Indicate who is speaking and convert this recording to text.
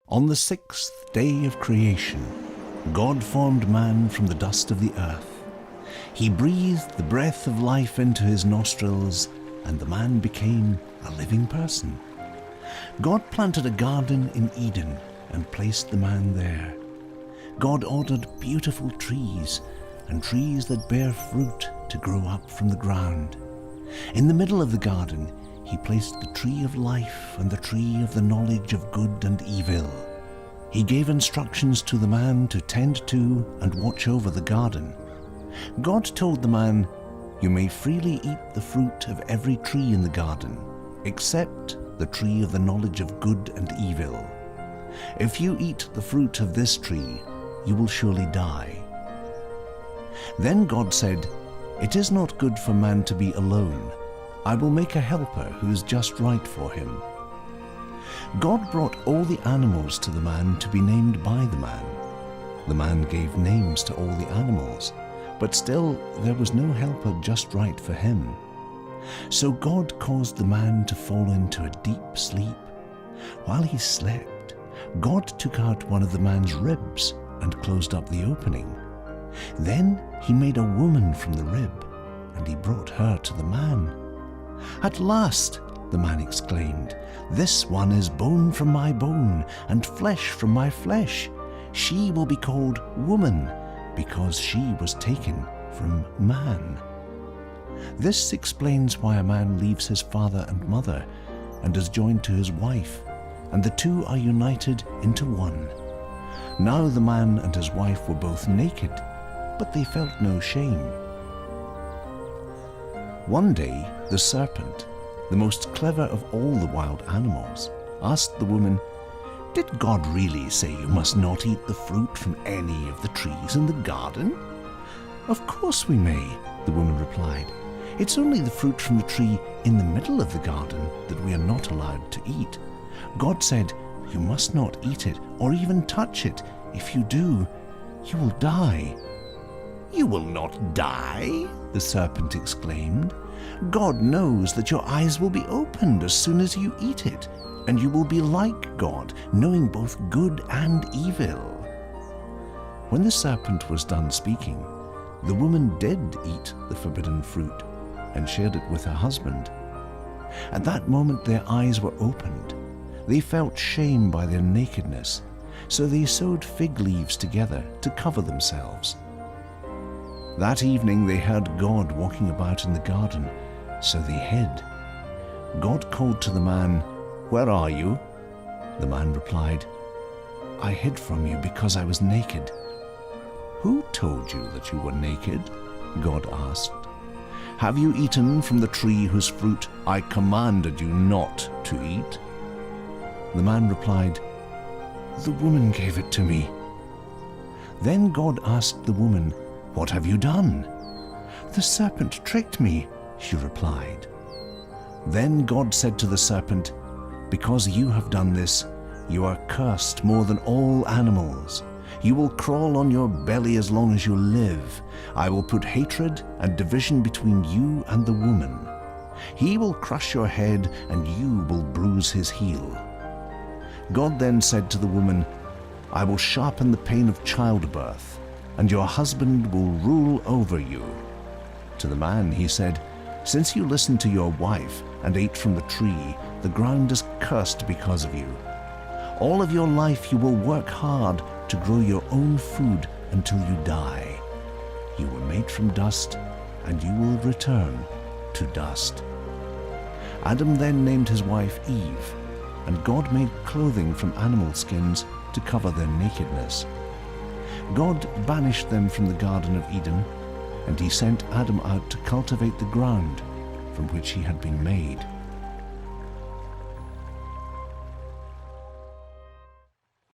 Speaker 1: On the sixth day of creation, God formed man from the dust of the earth. He breathed the breath of life into his nostrils, and the man became a living person. God planted a garden in Eden and placed the man there. God ordered beautiful trees and trees that bear fruit to grow up from the ground. In the middle of the garden, he placed the tree of life and the tree of the knowledge of good and evil. He gave instructions to the man to tend to and watch over the garden. God told the man, "You may freely eat the fruit of every tree in the garden, except the tree of the knowledge of good and evil. If you eat the fruit of this tree, you will surely die." Then God said, "It is not good for man to be alone. I will make a helper who is just right for him." God brought all the animals to the man to be named by the man. The man gave names to all the animals, but still there was no helper just right for him. So God caused the man to fall into a deep sleep. While he slept, God took out one of the man's ribs and closed up the opening. Then he made a woman from the rib, and he brought her to the man. "At last," the man exclaimed, "this one is bone from my bone and flesh from my flesh. She will be called woman because she was taken from man." This explains why a man leaves his father and mother and is joined to his wife, and the two are united into one. Now the man and his wife were both naked, but they felt no shame. One day, the serpent, the most clever of all the wild animals, asked the woman, "Did God really say you must not eat the fruit from any of the trees in the garden?" "Of course we may," the woman replied. "It's only the fruit from the tree in the middle of the garden that we are not allowed to eat. God said, 'You must not eat it or even touch it. If you do, you will die.'" "You will not die," the serpent exclaimed. "God knows that your eyes will be opened as soon as you eat it, and you will be like God, knowing both good and evil." When the serpent was done speaking, the woman did eat the forbidden fruit and shared it with her husband. At that moment their eyes were opened. They felt shame by their nakedness, so they sewed fig leaves together to cover themselves. That evening they heard God walking about in the garden, so they hid. God called to the man, "Where are you?" The man replied, "I hid from you because I was naked." "Who told you that you were naked?" God asked. "Have you eaten from the tree whose fruit I commanded you not to eat?" The man replied, "The woman gave it to me." Then God asked the woman, "What have you done?" "The serpent tricked me," she replied. Then God said to the serpent, "Because you have done this, you are cursed more than all animals. You will crawl on your belly as long as you live. I will put hatred and division between you and the woman. He will crush your head, and you will bruise his heel." God then said to the woman, "I will sharpen the pain of childbirth, and your husband will rule over you." To the man he said, "Since you listened to your wife and ate from the tree, the ground is cursed because of you. All of your life you will work hard to grow your own food until you die. You were made from dust, and you will return to dust." Adam then named his wife Eve, and God made clothing from animal skins to cover their nakedness. God banished them from the Garden of Eden, and he sent Adam out to cultivate the ground from which he had been made.